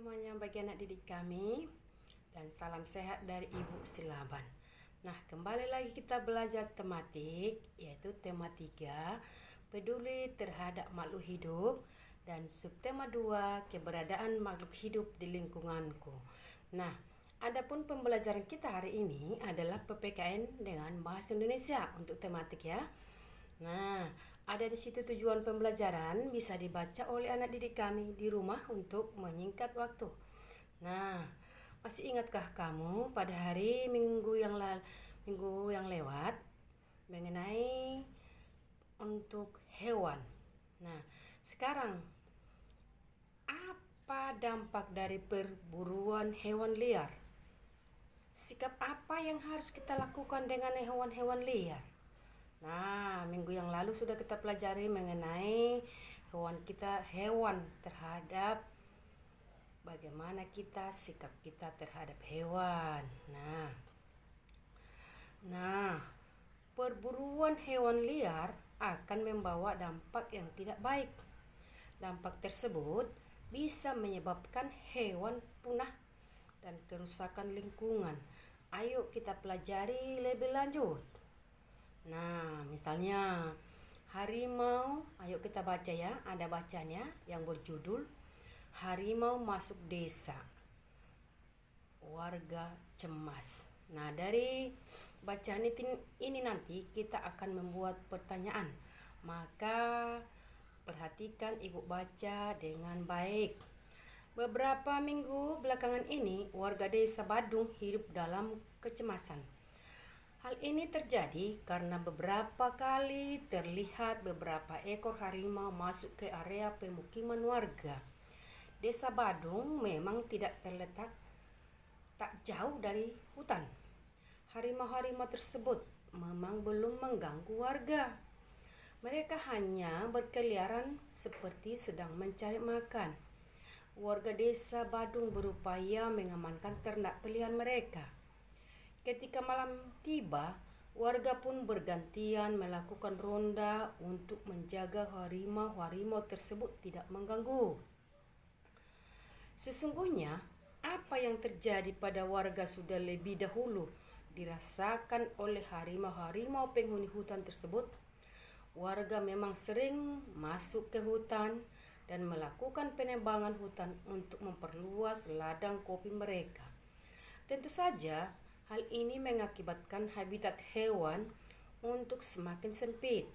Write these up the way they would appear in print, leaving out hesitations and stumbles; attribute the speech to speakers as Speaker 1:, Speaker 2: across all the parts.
Speaker 1: semuanya bagi anak didik kami dan salam sehat dari Ibu Silaban. Nah, kembali lagi kita belajar tematik, yaitu tema 3, peduli terhadap makhluk hidup, dan subtema 2, keberadaan makhluk hidup di lingkunganku. Nah, adapun pembelajaran kita hari ini adalah PPKN dengan bahasa Indonesia untuk tematik ya. Nah, ada di situ tujuan pembelajaran bisa dibaca oleh anak didik kami di rumah untuk menyingkat waktu. Nah, masih ingatkah kamu pada hari minggu yang lewat mengenai untuk hewan? Nah, sekarang apa dampak dari perburuan hewan liar? Sikap apa yang harus kita lakukan dengan hewan-hewan liar? Nah, minggu yang lalu sudah kita pelajari mengenai hewan terhadap bagaimana sikap kita terhadap hewan. Nah, perburuan hewan liar akan membawa dampak yang tidak baik. Dampak tersebut bisa menyebabkan hewan punah dan kerusakan lingkungan. Ayo kita pelajari lebih lanjut. Nah, misalnya harimau, ayo kita baca ya, ada bacanya yang berjudul Harimau Masuk Desa, Warga Cemas. Nah, dari bacaan ini nanti kita akan membuat pertanyaan. Maka perhatikan ibu baca dengan baik. Beberapa minggu belakangan ini, warga desa Badung hidup dalam kecemasan. Hal ini terjadi karena beberapa kali terlihat beberapa ekor harimau masuk ke area pemukiman warga. Desa Badung memang tidak terletak tak jauh dari hutan. Harimau-harimau tersebut memang belum mengganggu warga. Mereka hanya berkeliaran seperti sedang mencari makan. Warga desa Badung berupaya mengamankan ternak pilihan mereka. Ketika malam tiba, warga pun bergantian melakukan ronda untuk menjaga harimau-harimau tersebut tidak mengganggu. Sesungguhnya, apa yang terjadi pada warga sudah lebih dahulu dirasakan oleh harimau-harimau penghuni hutan tersebut. Warga memang sering masuk ke hutan dan melakukan penebangan hutan untuk memperluas ladang kopi mereka. Tentu saja, hal ini mengakibatkan habitat hewan untuk semakin sempit.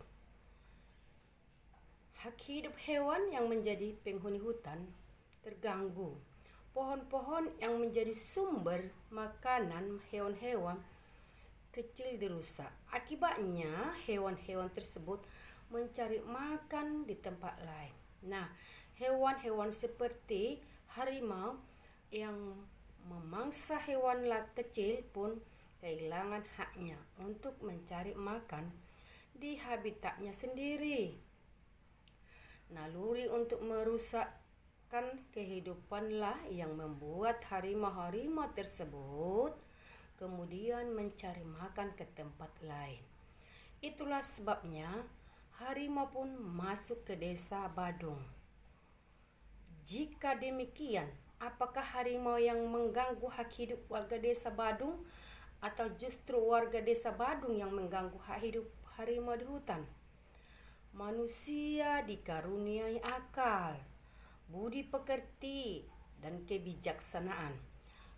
Speaker 1: Hak hidup hewan yang menjadi penghuni hutan terganggu. Pohon-pohon yang menjadi sumber makanan hewan-hewan kecil dirusak. Akibatnya, hewan-hewan tersebut mencari makan di tempat lain. Nah, hewan-hewan seperti harimau yang memangsa hewan kecil pun kehilangan haknya untuk mencari makan di habitatnya sendiri. Naluri untuk merusakkan kehidupanlah yang membuat harimau-harimau tersebut kemudian mencari makan ke tempat lain. Itulah sebabnya harimau pun masuk ke desa Badung. Jika demikian, apakah harimau yang mengganggu hak hidup warga desa Badung atau justru warga desa Badung yang mengganggu hak hidup harimau di hutan? Manusia dikaruniai akal, budi pekerti, dan kebijaksanaan.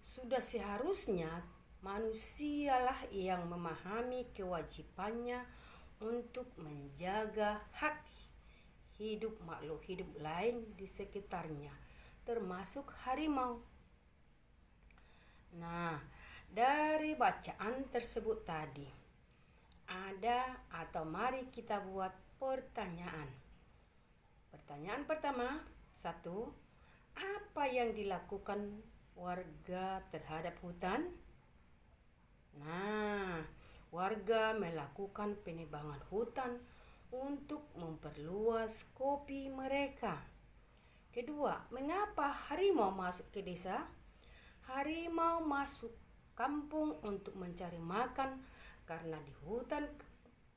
Speaker 1: Sudah seharusnya manusialah yang memahami kewajibannya untuk menjaga hak hidup makhluk hidup lain di sekitarnya, termasuk harimau. Nah, dari bacaan tersebut tadi, mari kita buat pertanyaan. Pertanyaan pertama, 1. Apa yang dilakukan warga terhadap hutan? Nah, warga melakukan penebangan hutan untuk memperluas kopi mereka. Kedua, mengapa harimau masuk ke desa? Harimau masuk kampung untuk mencari makan karena di hutan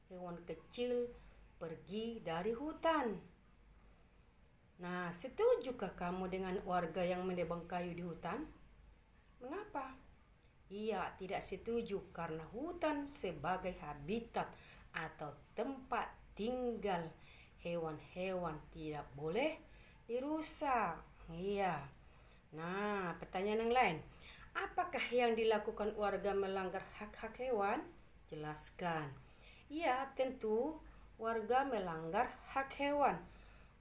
Speaker 1: hewan kecil pergi dari hutan. Nah, setujukah kamu dengan warga yang menebang kayu di hutan? Mengapa? Ia tidak setuju karena hutan sebagai habitat atau tempat tinggal hewan-hewan tidak boleh dirusak. Iya. Nah, pertanyaan yang lain. Apakah yang dilakukan warga melanggar hak-hak hewan? Jelaskan. Ya, tentu warga melanggar hak hewan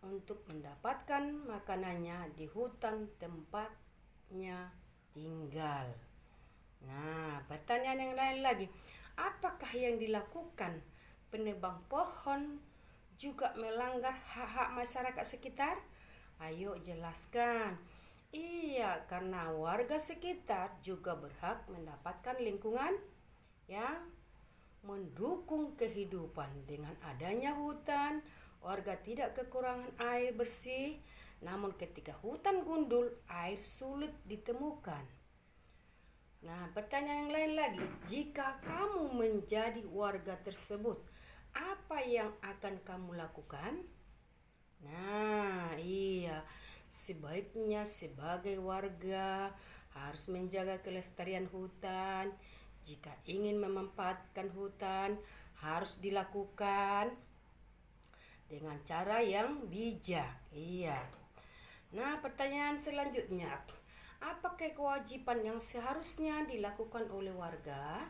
Speaker 1: untuk mendapatkan makanannya di hutan tempatnya tinggal. Nah, pertanyaan yang lain lagi. Apakah yang dilakukan penebang pohon juga melanggar hak-hak masyarakat sekitar? Ayo jelaskan. Iya, karena warga sekitar juga berhak mendapatkan lingkungan yang mendukung kehidupan. Dengan adanya hutan, warga tidak kekurangan air bersih. Namun ketika hutan gundul, air sulit ditemukan. Nah, pertanyaan yang lain lagi. Jika kamu menjadi warga tersebut, apa yang akan kamu lakukan? Nah, iya. Sebaiknya sebagai warga harus menjaga kelestarian hutan. Jika ingin memanfaatkan hutan, harus dilakukan dengan cara yang bijak. Iya. Nah, pertanyaan selanjutnya. Apakah kewajiban yang seharusnya dilakukan oleh warga?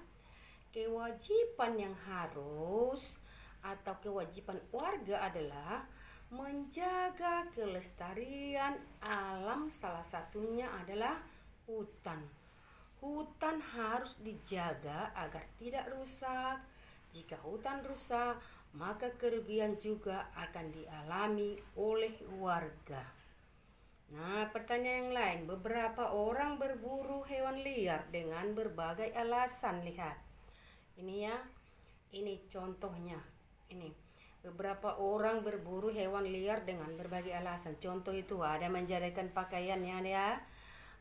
Speaker 1: Kewajiban yang harus atau kewajiban warga adalah menjaga kelestarian alam, salah satunya adalah hutan. Hutan harus dijaga agar tidak rusak. Jika hutan rusak, maka kerugian juga akan dialami oleh warga. Nah, pertanyaan yang lain. Beberapa orang berburu hewan liar dengan berbagai alasan. Lihat. Ini ya. Ini contohnya. Ini. Beberapa orang berburu hewan liar dengan berbagai alasan. Contoh itu ada menjadikan pakaiannya ya.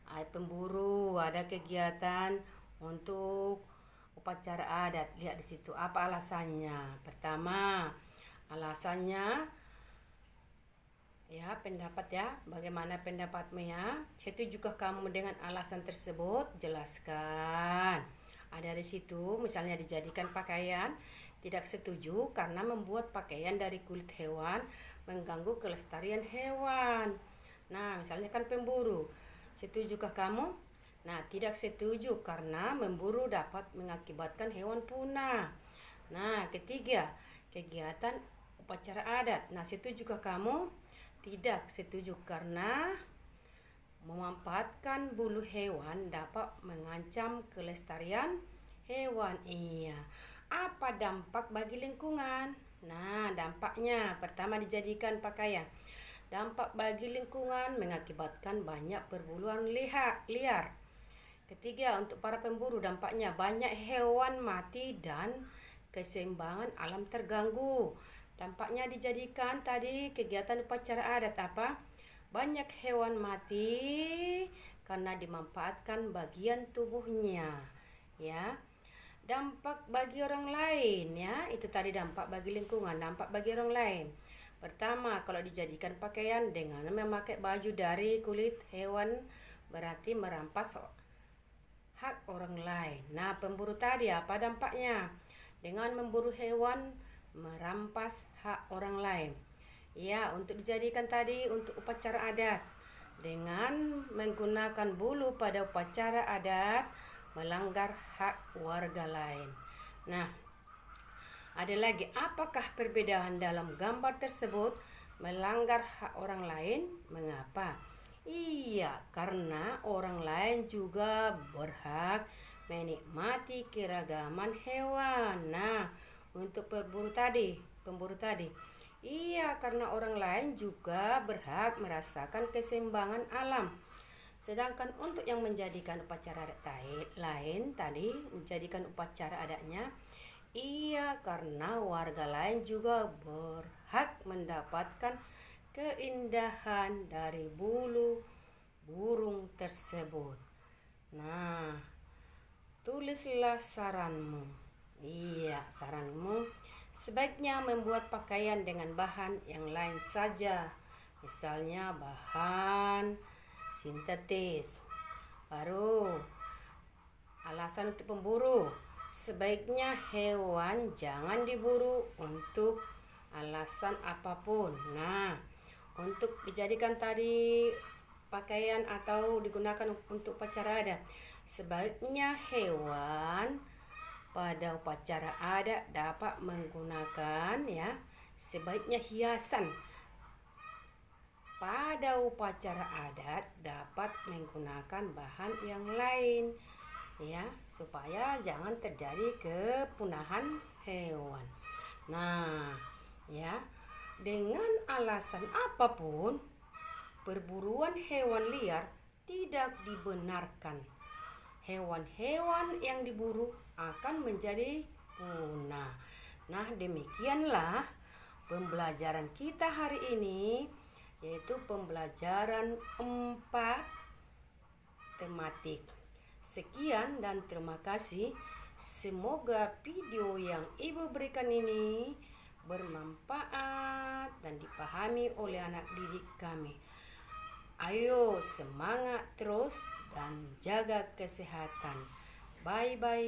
Speaker 1: Ada pemburu, ada kegiatan untuk upacara adat. Lihat di situ apa alasannya. Pertama, alasannya ya, pendapat ya. Bagaimana pendapatmu ya? Setujukah kamu dengan alasan tersebut? Jelaskan. Ada di situ misalnya dijadikan pakaian. Tidak setuju karena membuat pakaian dari kulit hewan mengganggu kelestarian hewan. Nah, misalnya kan pemburu. Setujukah kamu? Nah, tidak setuju karena memburu dapat mengakibatkan hewan punah. Nah, ketiga, kegiatan upacara adat. Nah, setujukah kamu? Tidak setuju karena memanfaatkan bulu hewan dapat mengancam kelestarian hewan. Iya. Apa dampak bagi lingkungan? Nah, dampaknya pertama dijadikan pakaian. Dampak bagi lingkungan mengakibatkan banyak perburuan liar. Ketiga, untuk para pemburu dampaknya banyak hewan mati dan keseimbangan alam terganggu. Dampaknya dijadikan tadi kegiatan upacara adat apa? Banyak hewan mati karena dimanfaatkan bagian tubuhnya. Ya. Dampak bagi orang lain ya, itu tadi dampak bagi lingkungan, dampak bagi orang lain. Pertama, kalau dijadikan pakaian dengan memakai baju dari kulit hewan berarti merampas hak orang lain. Nah, pemburu tadi apa dampaknya? Dengan memburu hewan merampas hak orang lain. Ya, untuk dijadikan tadi untuk upacara adat. Dengan menggunakan bulu pada upacara adat melanggar hak warga lain. Nah, ada lagi, apakah perbedaan dalam gambar tersebut melanggar hak orang lain? Mengapa? Iya, karena orang lain juga berhak menikmati keragaman hewan. Nah, untuk pemburu tadi, iya, karena orang lain juga berhak merasakan keseimbangan alam. Sedangkan untuk yang menjadikan upacara adat lain tadi, menjadikan upacara adatnya, iya, karena warga lain juga berhak mendapatkan keindahan dari bulu burung tersebut. Nah, tulislah saranmu. Iya, saranmu sebaiknya membuat pakaian dengan bahan yang lain saja Misalnya bahan sintetis. Baru alasan untuk pemburu. Sebaiknya hewan jangan diburu untuk alasan apapun. Nah, untuk dijadikan tadi pakaian atau digunakan untuk upacara adat, sebaiknya hewan pada upacara adat dapat menggunakan sebaiknya hiasan. Pada upacara adat dapat menggunakan bahan yang lain supaya jangan terjadi kepunahan hewan. Nah, dengan alasan apapun perburuan hewan liar tidak dibenarkan. Hewan-hewan yang diburu akan menjadi punah. Nah, demikianlah pembelajaran kita hari ini, yaitu pembelajaran 4 tematik. Sekian dan terima kasih. Semoga video yang Ibu berikan ini bermanfaat dan dipahami oleh anak didik kami. Ayo semangat terus dan jaga kesehatan. Bye-bye.